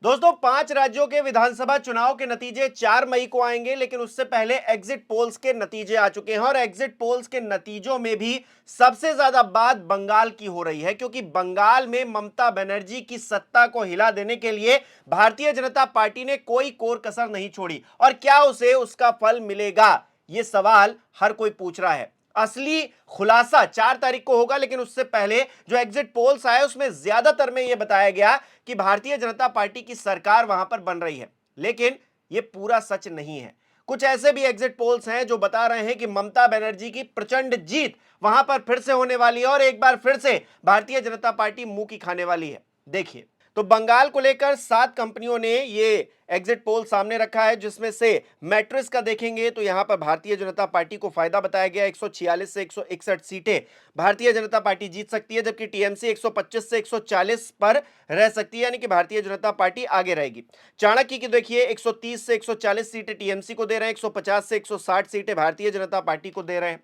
दोस्तों 5 राज्यों के विधानसभा चुनाव के नतीजे 4 मई को आएंगे, लेकिन उससे पहले एग्जिट पोल्स के नतीजे आ चुके हैं और एग्जिट पोल्स के नतीजों में भी सबसे ज्यादा बात बंगाल की हो रही है, क्योंकि बंगाल में ममता बनर्जी की सत्ता को हिला देने के लिए भारतीय जनता पार्टी ने कोई कोर कसर नहीं छोड़ी। और क्या उसे उसका फल मिलेगा, यह सवाल हर कोई पूछ रहा है। असली खुलासा 4 तारीख को होगा, लेकिन उससे पहले जो एग्जिट पोल्स आए उसमें ज्यादातर में यह बताया गया कि भारतीय जनता पार्टी की सरकार वहां पर बन रही है, लेकिन यह पूरा सच नहीं है। कुछ ऐसे भी एग्जिट पोल्स हैं जो बता रहे हैं कि ममता बनर्जी की प्रचंड जीत वहां पर फिर से होने वाली है और एक बार फिर से भारतीय जनता पार्टी मुंह की खाने वाली है। देखिए, तो बंगाल को लेकर 7 कंपनियों ने ये एग्जिट पोल सामने रखा है, जिसमें से मैट्रिक्स का देखेंगे तो यहां पर भारतीय जनता पार्टी को फायदा बताया गया। 146 से 161 सीटें भारतीय जनता पार्टी जीत सकती है, जबकि टीएमसी 125 से 140 पर रह सकती है, यानी कि भारतीय जनता पार्टी आगे रहेगी। चाणक्य की देखिए 130 से 140 सीटें टीएमसी को दे रहे हैं, 150 से 160 सीटें भारतीय जनता पार्टी को दे रहे हैं।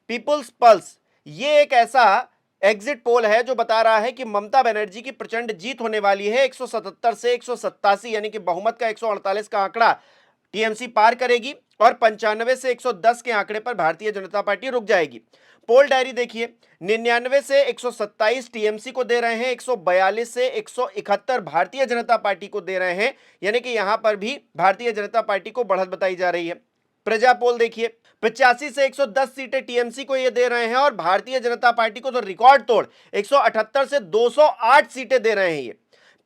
पीपुल्स पल्स ये एक ऐसा एग्जिट पोल है जो बता रहा है कि ममता बनर्जी की प्रचंड जीत होने वाली है। 177 से 187 यानी कि बहुमत का 148 का आंकड़ा टीएमसी पार करेगी और 95 से 110 के आंकड़े पर भारतीय जनता पार्टी रुक जाएगी। पोल डायरी देखिए, 99 से 127 टीएमसी को दे रहे हैं, 142 से 171 भारतीय जनता पार्टी को दे रहे हैं, यानी कि यहां पर भी भारतीय जनता पार्टी को बढ़त बताई जा रही है। प्रजा पोल देखिए, 85 से 110 सीटें टीएमसी को ये दे रहे हैं और भारतीय जनता पार्टी को तो रिकॉर्ड तोड़ 178 से 208 सीटें दे रहे हैं। ये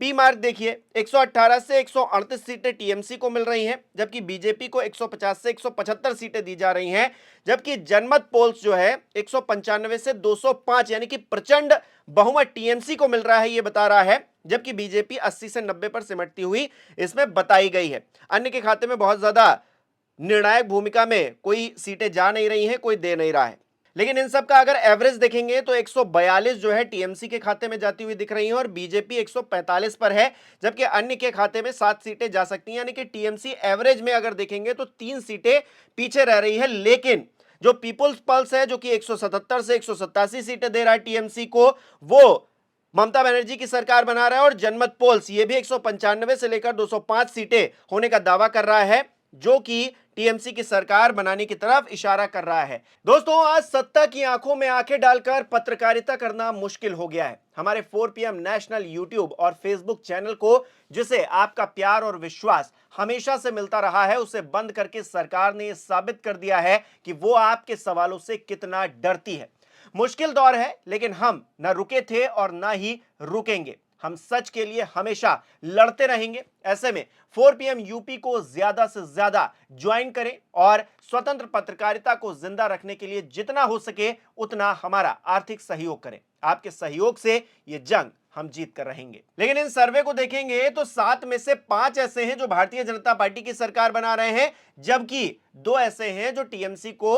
पी मार्क देखिए, 118 से 138 सीटें टीएमसी को मिल रही हैं, जबकि बीजेपी को 150 से 175 सीटें दी जा रही हैं। जबकि जनमत पोल्स जो है 195 से 205 यानी कि प्रचंड बहुमत टीएमसी को मिल रहा है, ये बता रहा है, जबकि बीजेपी 80 से 90 पर सिमटती हुई इसमें बताई गई है। अन्य के खाते में बहुत ज्यादा निर्णायक भूमिका में कोई सीटें जा नहीं रही हैं, कोई दे नहीं रहा है। लेकिन इन सब का अगर एवरेज देखेंगे तो 142 जो है टीएमसी के खाते में जाती हुई दिख रही है और बीजेपी 145 पर है, जबकि अन्य के खाते में 7 सीटें जा सकती हैं, यानी कि टीएमसी एवरेज में अगर देखेंगे तो 3 सीटें पीछे रह रही है। लेकिन जो पीपुल्स पल्स है जो कि 177 से 187 सीटें दे रहा है टीएमसी को, वो ममता बनर्जी की सरकार बना रहा है। और जनमत पोल्स ये भी 195 से लेकर 205 सीटें होने का दावा कर रहा है, जो कि टीएमसी की सरकार बनाने की तरफ इशारा कर रहा है। दोस्तों, आज सत्ता की आंखों में आंखें डालकर पत्रकारिता करना मुश्किल हो गया है। हमारे 4PM नेशनल यूट्यूब और फेसबुक चैनल को, जिसे आपका प्यार और विश्वास हमेशा से मिलता रहा है, उसे बंद करके सरकार ने यह साबित कर दिया है कि वो आपके सवालों से कितना डरती है। मुश्किल दौर है, लेकिन हम न रुके थे और न ही रुकेंगे। हम सच के लिए हमेशा लड़ते रहेंगे। ऐसे में 4PM यूपी को ज्यादा से ज्यादा ज्वाइन करें और स्वतंत्र पत्रकारिता को जिंदा रखने के लिए जितना हो सके उतना हमारा आर्थिक सहयोग करें। आपके सहयोग से ये जंग हम जीत कर रहेंगे। लेकिन इन सर्वे को देखेंगे तो 7 में से 5 ऐसे हैं जो भारतीय जनता पार्टी की सरकार बना रहे हैं, जबकि 2 ऐसे हैं जो टीएमसी को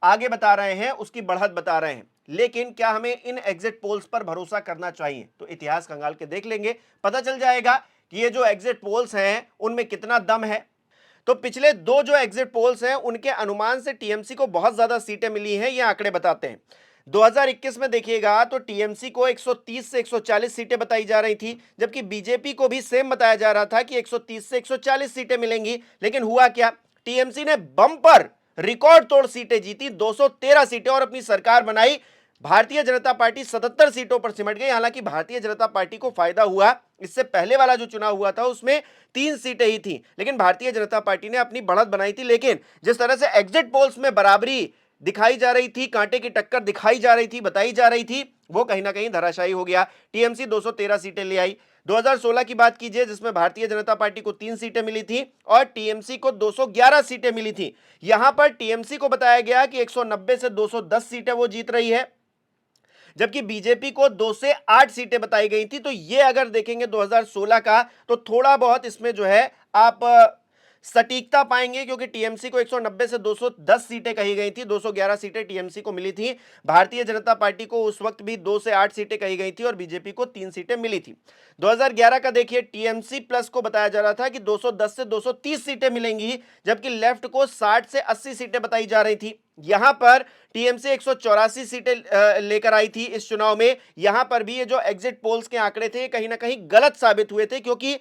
आगे बता रहे हैं, उसकी बढ़त बता रहे हैं। लेकिन क्या हमें इन एग्जिट पोल्स पर भरोसा करना चाहिए? तो इतिहास खंगाल के देख लेंगे, पता चल जाएगा कि ये जो एग्जिट पोल्स हैं उनमें कितना दम है। तो पिछले 2 जो एग्जिट पोल्स हैं उनके अनुमान से टीएमसी को बहुत ज्यादा सीटें मिली हैं, ये आंकड़े बताते हैं। 2021 में देखिएगा तो टीएमसी को 130 से 140 सीटें बताई जा रही थी, जबकि बीजेपी को भी सेम बताया जा रहा था कि 130 से 140 सीटें मिलेंगी। लेकिन हुआ क्या? टीएमसी ने बम्पर रिकॉर्ड तोड़ सीटें जीती, 213 सीटें, और अपनी सरकार बनाई। भारतीय जनता पार्टी 77 सीटों पर सिमट गई। हालांकि भारतीय जनता पार्टी को फायदा हुआ, इससे पहले वाला जो चुनाव हुआ था उसमें 3 सीटें ही थी, लेकिन भारतीय जनता पार्टी ने अपनी बढ़त बनाई थी। लेकिन जिस तरह से एग्जिट पोल्स में बराबरी दिखाई जा रही थी, कांटे की टक्कर दिखाई जा रही थी, बताई जा रही थी, वो कहीं ना कहीं धराशायी हो गया। टीएमसी 213 सीटें ले आई। 2016 की बात कीजिए, जिसमें भारतीय जनता पार्टी को 3 सीटें मिली थी और टीएमसी को 211 सीटें मिली थी। यहां पर टीएमसी को बताया गया कि 190 से 210 सीटें वो जीत रही है, जबकि बीजेपी को 2 से 8 सीटें बताई गई थी। तो ये अगर देखेंगे 2016 का, तो थोड़ा बहुत इसमें जो है आप सटीकता पाएंगे, क्योंकि टीएमसी को 190 से 210 सीटें कही गई थी, 211 सीटें टीएमसी को मिली थी। भारतीय जनता पार्टी को उस वक्त भी 2 से 8 सीटें कही गई थी और बीजेपी को 3 सीटें मिली थी। 2011 का देखिए, टीएमसी प्लस को बताया जा रहा था कि 210 से 230 सीटें मिलेंगी, जबकि लेफ्ट को 60 से 80 सीटें बताई जा रही थी। यहां पर टीएमसी 184 सीटें लेकर आई थी इस चुनाव में। यहां पर भी ये जो एग्जिट पोल्स के आंकड़े थे कहीं ना कहीं गलत साबित हुए थे, क्योंकि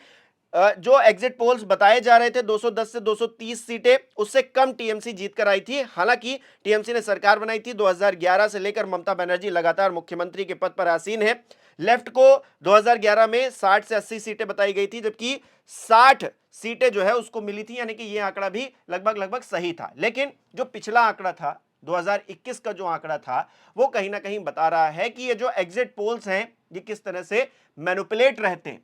जो एग्जिट पोल्स बताए जा रहे थे 210 से 230 सीटें, उससे कम टीएमसी जीत कर आई थी। हालांकि टीएमसी ने सरकार बनाई थी 2011 से लेकर ममता बनर्जी लगातार मुख्यमंत्री के पद पर आसीन है। लेफ्ट को 2011 में 60 से 80 सीटें बताई गई थी, जबकि 60 सीटें जो है उसको मिली थी, यानी कि यह आंकड़ा भी लगभग लगभग सही था। लेकिन जो पिछला आंकड़ा था 2021 का जो आंकड़ा था, वो कहीं ना कहीं बता रहा है कि ये जो एग्जिट पोल्स हैं ये किस तरह से मैनिपुलेट रहते हैं।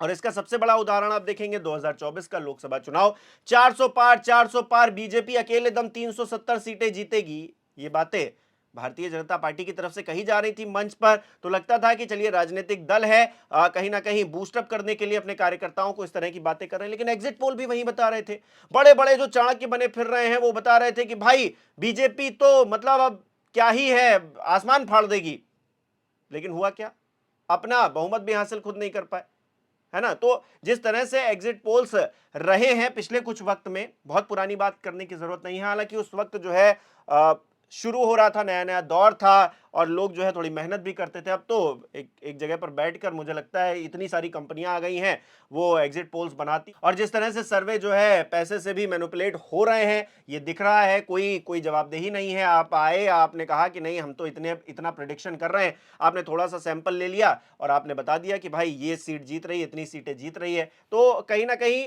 और इसका सबसे बड़ा उदाहरण आप देखेंगे 2024 का लोकसभा चुनाव, 400 पार बीजेपी अकेले दम 370 सीटें जीतेगी। ये बातें भारतीय जनता पार्टी की तरफ से कही जा रही थी मंच पर, तो लगता था कि चलिए राजनीतिक दल है, कहीं ना कहीं बूस्टअप करने के लिए अपने कार्यकर्ताओं को इस तरह की बातें कर रहे हैं। लेकिन एग्जिट पोल भी वही बता रहे थे, बड़े बड़े जो चाणक्य बने फिर रहे हैं वो बता रहे थे कि भाई बीजेपी तो मतलब अब क्या ही है, आसमान फाड़ देगी। लेकिन हुआ क्या, अपना बहुमत भी हासिल खुद नहीं कर पाए, है ना। तो जिस तरह से एग्जिट पोल्स रहे हैं पिछले कुछ वक्त में, बहुत पुरानी बात करने की जरूरत नहीं है। हालांकि उस वक्त जो है शुरू हो रहा था, नया नया दौर था और लोग जो है थोड़ी मेहनत भी करते थे। अब तो एक जगह पर बैठकर मुझे लगता है इतनी सारी कंपनियां आ गई हैं वो एग्जिट पोल्स बनाती, और जिस तरह से सर्वे जो है पैसे से भी मैनिपुलेट हो रहे हैं ये दिख रहा है। कोई जवाबदेही नहीं है। आप आए, आपने कहा कि नहीं हम तो इतना प्रेडिक्शन कर रहे हैं, आपने थोड़ा सा सैंपल ले लिया और आपने बता दिया कि भाई ये सीट जीत रही है, इतनी सीटें जीत रही है। तो कहीं ना कहीं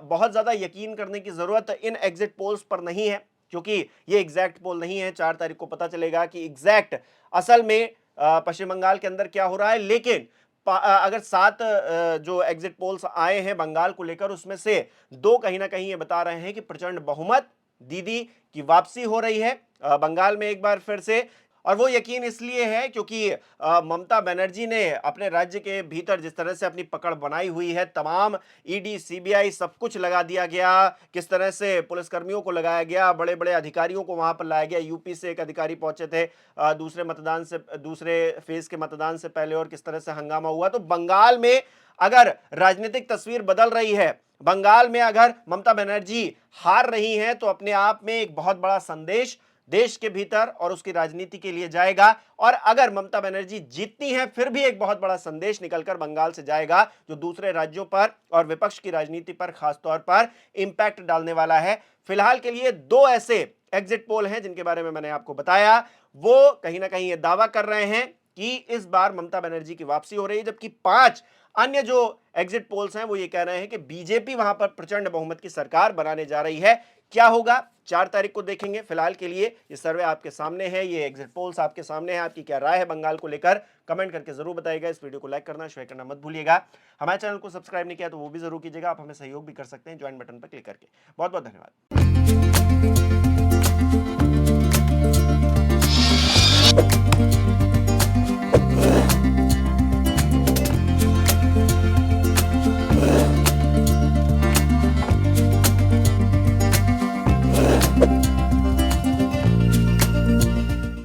बहुत ज्यादा यकीन करने की जरूरत इन एग्जिट पोल्स पर नहीं है, क्योंकि ये एग्जैक्ट पोल नहीं है। 4 तारीख को पता चलेगा कि एग्जैक्ट असल में पश्चिम बंगाल के अंदर क्या हो रहा है। लेकिन अगर 7 जो एग्जिट पोल्स आए हैं बंगाल को लेकर, उसमें से 2 कहीं ना कहीं ये बता रहे हैं कि प्रचंड बहुमत, दीदी की वापसी हो रही है बंगाल में एक बार फिर से। और वो यकीन इसलिए है क्योंकि ममता बनर्जी ने अपने राज्य के भीतर जिस तरह से अपनी पकड़ बनाई हुई है, तमाम ईडी सीबीआई सब कुछ लगा दिया गया, किस तरह से पुलिसकर्मियों को लगाया गया, बड़े बड़े अधिकारियों को वहां पर लाया गया। यूपी से एक अधिकारी पहुंचे थे दूसरे फेज के मतदान से पहले, और किस तरह से हंगामा हुआ। तो बंगाल में अगर राजनीतिक तस्वीर बदल रही है, बंगाल में अगर ममता बनर्जी हार रही हैं, तो अपने आप में एक बहुत बड़ा संदेश देश के भीतर और उसकी राजनीति के लिए जाएगा। और अगर ममता बनर्जी जीतती हैं, फिर भी एक बहुत बड़ा संदेश निकलकर बंगाल से जाएगा, जो दूसरे राज्यों पर और विपक्ष की राजनीति पर खासतौर पर इंपैक्ट डालने वाला है। फिलहाल के लिए 2 ऐसे एग्जिट पोल हैं जिनके बारे में मैंने आपको बताया, वो कहीं ना कहीं यह दावा कर रहे हैं कि इस बार ममता बनर्जी की वापसी हो रही है, जबकि 5 अन्य जो एग्जिट पोल्स हैं वो ये कह रहे हैं कि बीजेपी वहां पर प्रचंड बहुमत की सरकार बनाने जा रही है। क्या होगा 4 तारीख को देखेंगे। फिलहाल के लिए ये सर्वे आपके सामने है, ये एग्जिट पोल्स आपके सामने है। आपकी क्या राय है बंगाल को लेकर, कमेंट करके जरूर बताइएगा। इस वीडियो को लाइक करना, शेयर करना मत भूलिएगा। हमारे चैनल को सब्सक्राइब नहीं किया तो वो भी जरूर कीजिएगा। आप हमें सहयोग भी कर सकते हैं ज्वाइन बटन पर क्लिक करके। बहुत बहुत धन्यवाद।